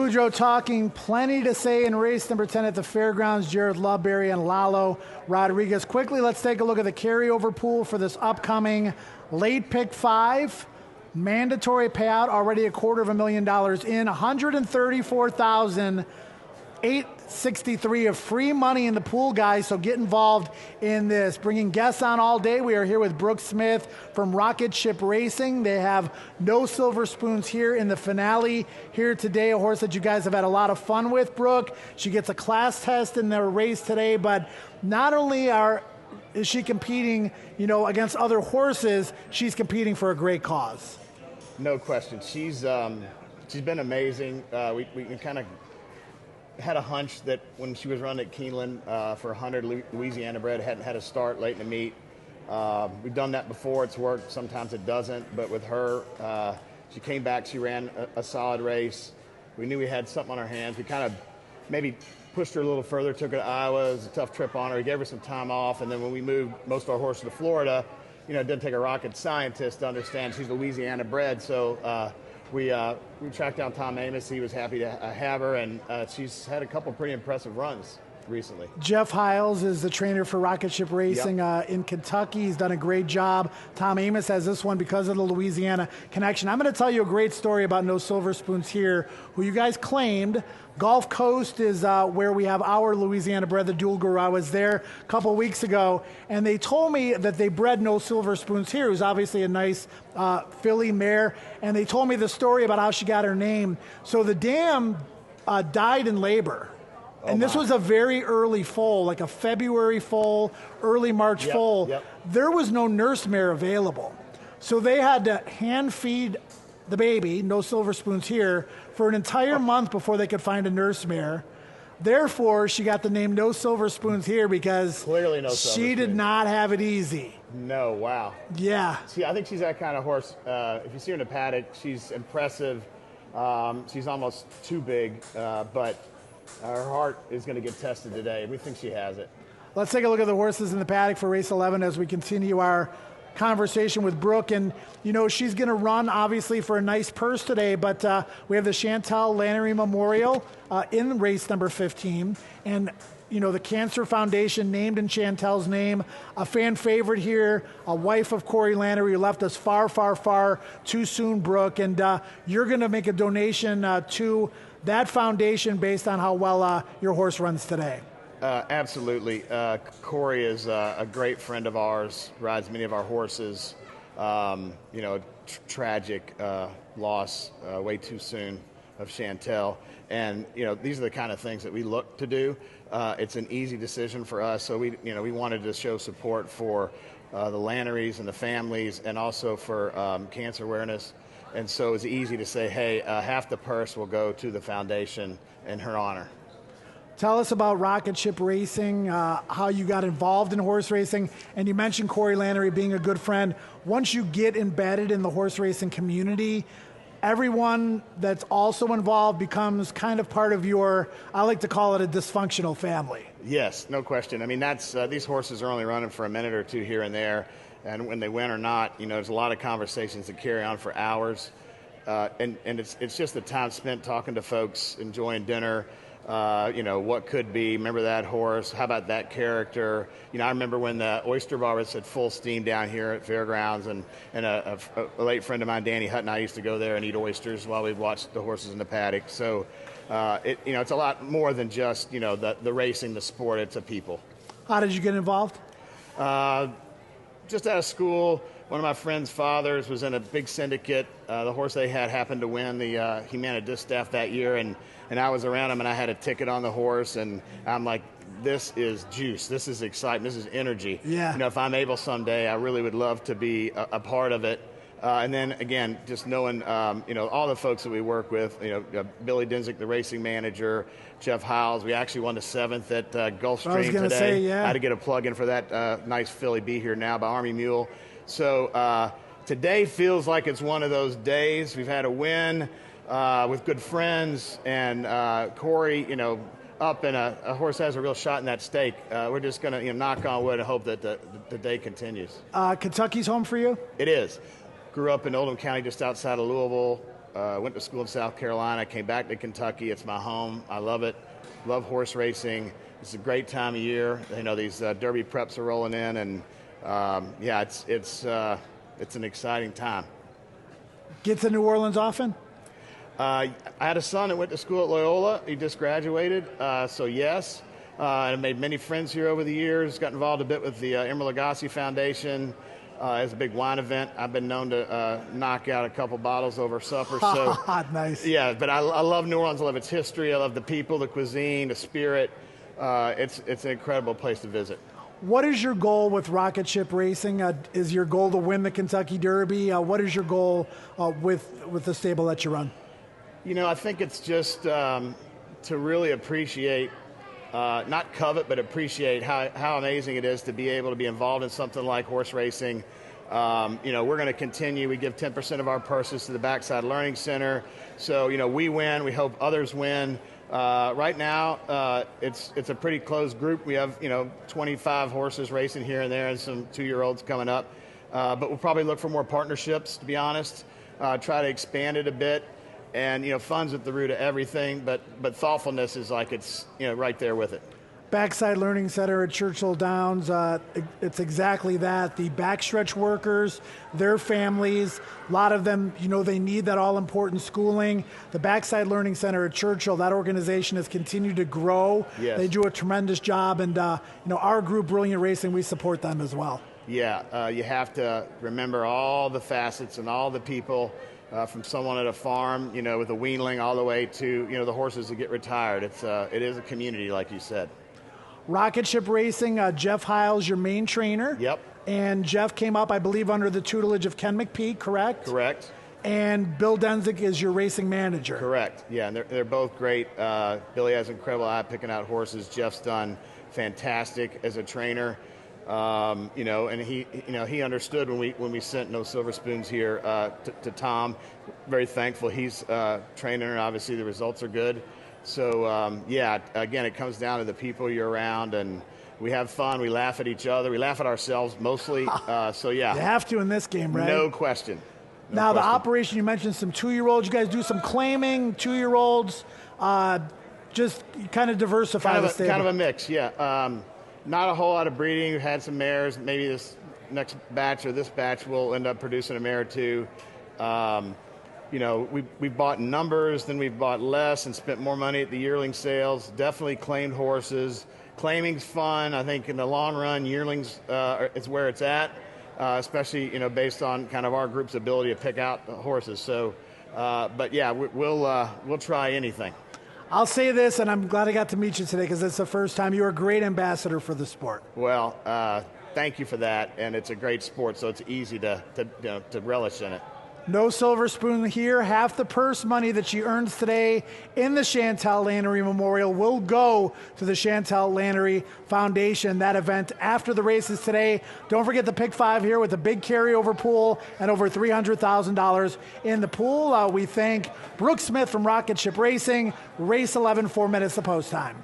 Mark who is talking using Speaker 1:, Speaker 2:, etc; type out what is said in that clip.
Speaker 1: Boudreaux talking plenty to say in race number 10 at the fairgrounds. Jared Loveberry and Lalo Rodriguez. Quickly, let's take a look at the carryover pool for this upcoming late pick 5. Mandatory payout, already $250,000 in, $134,863 of free money in the pool, guys, so get involved in this. Bringing guests on all day, we are here with Brook Smith from Rocket Ship Racing. They have no silver spoons here in the finale here today, a horse that you guys have had a lot of fun with, Brook. She gets a class test in their race today, but not only is she competing, against other horses, she's competing for a great cause.
Speaker 2: No question. She's been amazing. We kind of had a hunch that when she was running at Keeneland for 100 Louisiana bred, hadn't had a start late in the meet. We've done that before. It's worked. Sometimes it doesn't. But with her, she came back. She ran a solid race. We knew we had something on our hands. We kind of maybe pushed her a little further, took her to Iowa. It was a tough trip on her. We gave her some time off. And then when we moved most of our horses to Florida, it didn't take a rocket scientist to understand she's Louisiana bred. So we tracked down Tom Amos. He was happy to have her, and she's had a couple pretty impressive runs recently.
Speaker 1: Jeff Hiles is the trainer for Rocket Ship Racing in Kentucky. He's done a great job. Tom Amos has this one because of the Louisiana connection. I'm going to tell you a great story about No Silver Spoons here, who you guys claimed. Gulf Coast is where we have our Louisiana bred, the Dual Guru. I was there a couple weeks ago, and they told me that they bred No Silver Spoons here, who's obviously a nice filly mare, and they told me the story about how she got her name. So the dam died in labor. And this was a very early foal, like a February foal, early March foal.
Speaker 2: Yep.
Speaker 1: There was no nurse mare available. So they had to hand feed the baby, No Silver Spoons here, for an entire month before they could find a nurse mare. Therefore, she got the name No Silver Spoons here because
Speaker 2: clearly no silver
Speaker 1: she did
Speaker 2: spoons.
Speaker 1: not have it easy.
Speaker 2: No, wow.
Speaker 1: Yeah.
Speaker 2: See, I think she's that kind of horse. If you see her in the paddock, she's impressive. She's almost too big, but her heart is going to get tested today. We think she has it.
Speaker 1: Let's take a look at the horses in the paddock for race 11 as we continue our conversation with Brook. And, she's going to run, obviously, for a nice purse today, but we have the Chantel Lannery Memorial in race number 15. And, the Cancer Foundation named in Chantel's name, a fan favorite here, a wife of Corey Lannery, who left us far, far, far too soon, Brook. And you're going to make a donation to that foundation based on how well your horse runs today.
Speaker 2: Absolutely. Corey is a great friend of ours, rides many of our horses. Tragic loss way too soon of Chantel. And, these are the kind of things that we look to do. It's an easy decision for us. So we wanted to show support for the Lannerys and the families, and also for cancer awareness. And so it's easy to say, hey, half the purse will go to the foundation in her honor.
Speaker 1: Tell us about Rocket Ship Racing, how you got involved in horse racing, and you mentioned Corey Lannery being a good friend. Once you get embedded in the horse racing community, everyone that's also involved becomes kind of part of your, I like to call it a dysfunctional family.
Speaker 2: Yes, no question. I mean, that's these horses are only running for a minute or two here and there, and when they win or not, there's a lot of conversations that carry on for hours, and it's just the time spent talking to folks, enjoying dinner. What could be, remember that horse, how about that character? I remember when the Oyster Bar was at full steam down here at Fairgrounds, and a late friend of mine, Danny Hutton, I used to go there and eat oysters while we'd watch the horses in the paddock. So, it's a lot more than just, the racing, the sport, it's a people.
Speaker 1: How did you get involved?
Speaker 2: Just out of school, one of my friend's fathers was in a big syndicate. The horse they had happened to win the Humana Distaff that year, and I was around him, and I had a ticket on the horse, and I'm like, this is juice, this is excitement, this is energy.
Speaker 1: Yeah.
Speaker 2: If I'm able someday, I really would love to be a part of it. And then, again, just knowing, all the folks that we work with, Billy Dinsick, the racing manager, Jeff Hiles. We actually won the 7th at Gulfstream today.
Speaker 1: Say, yeah.
Speaker 2: I had to get a plug-in for that nice filly Be Here Now by Army Mule. So today feels like it's one of those days. We've had a win with good friends, and Corey, up, and a horse has a real shot in that stake. We're just going to knock on wood and hope that the day continues.
Speaker 1: Kentucky's home for you?
Speaker 2: It is. Grew up in Oldham County, just outside of Louisville. went to school in South Carolina, came back to Kentucky. It's my home. I love it. Love horse racing. It's a great time of year. You know, these Derby preps are rolling in, and yeah, it's an exciting time.
Speaker 1: Get to New Orleans often?
Speaker 2: I had a son that went to school at Loyola. He just graduated, so yes. I made many friends here over the years. Got involved a bit with the Emeril Lagasse Foundation. It's a big wine event. I've been known to knock out a couple bottles over supper. So
Speaker 1: nice.
Speaker 2: Yeah, but I love New Orleans. I love its history. I love the people, the cuisine, the spirit. It's an incredible place to visit.
Speaker 1: What is your goal with rocket ship racing? Is your goal to win the Kentucky Derby? What is your goal with the stable that you run?
Speaker 2: You know, I think it's just to really appreciate, not covet, but appreciate how amazing it is to be able to be involved in something like horse racing. You know, we're going to continue. We give 10% of our purses to the Backside Learning Center. So, you know, we win. We hope others win. Right now, it's a pretty closed group. We have, you know, 25 horses racing here and there and some 2-year-olds coming up. But we'll probably look for more partnerships, to be honest, try to expand it a bit. And, you know, fun's at the root of everything, but thoughtfulness is like it's, you know, right there with it.
Speaker 1: Backside Learning Center at Churchill Downs, it's exactly that. The backstretch workers, their families, a lot of them, you know, they need that all-important schooling. The Backside Learning Center at Churchill, that organization has continued to grow.
Speaker 2: Yes.
Speaker 1: They do a tremendous job, and, you know, our group, Brilliant Racing, we support them as well.
Speaker 2: Yeah, you have to remember all the facets and all the people, from someone at a farm, you know, with a weanling all the way to, you know, the horses that get retired. It is a community, like you said.
Speaker 1: Rocket Ship Racing, Jeff Hiles, your main trainer.
Speaker 2: Yep. And
Speaker 1: Jeff came up, I believe, under the tutelage of Ken McPeak, correct?
Speaker 2: Correct.
Speaker 1: And Bill Denzik is your racing manager.
Speaker 2: Correct. Yeah, and they're both great. Billy has an incredible eye picking out horses. Jeff's done fantastic as a trainer. You know, and he understood when we sent No Silver Spoons here to Tom. Very thankful he's training her, and obviously the results are good. So yeah, again, it comes down to the people you're around, and we have fun. We laugh at each other. We laugh at ourselves mostly. So yeah,
Speaker 1: you have to in this game, right?
Speaker 2: No question.
Speaker 1: Now the operation, you mentioned some 2-year-olds. You guys do some claiming 2-year-olds. Just kind of diversify the stable.
Speaker 2: Kind of a mix, yeah. Not a whole lot of breeding. We've had some mares. Maybe this next batch or this batch will end up producing a mare or two. You know, we've bought numbers, then we've bought less and spent more money at the yearling sales. Definitely claimed horses. Claiming's fun. I think in the long run, yearlings is where it's at, especially, you know, based on kind of our group's ability to pick out horses. So, but yeah, we'll try anything.
Speaker 1: I'll say this, and I'm glad I got to meet you today because it's the first time. You're a great ambassador for the sport.
Speaker 2: Well, thank you for that, and it's a great sport, so it's easy to relish in it.
Speaker 1: No Silver Spoon here. Half the purse money that she earns today in the Chantal Lannery Memorial will go to the Chantal Lannery Foundation. That event after the races today. Don't forget the Pick 5 here with a big carryover pool and over $300,000 in the pool. We thank Brook Smith from Rocket Ship Racing. Race 11, 4 minutes to post time.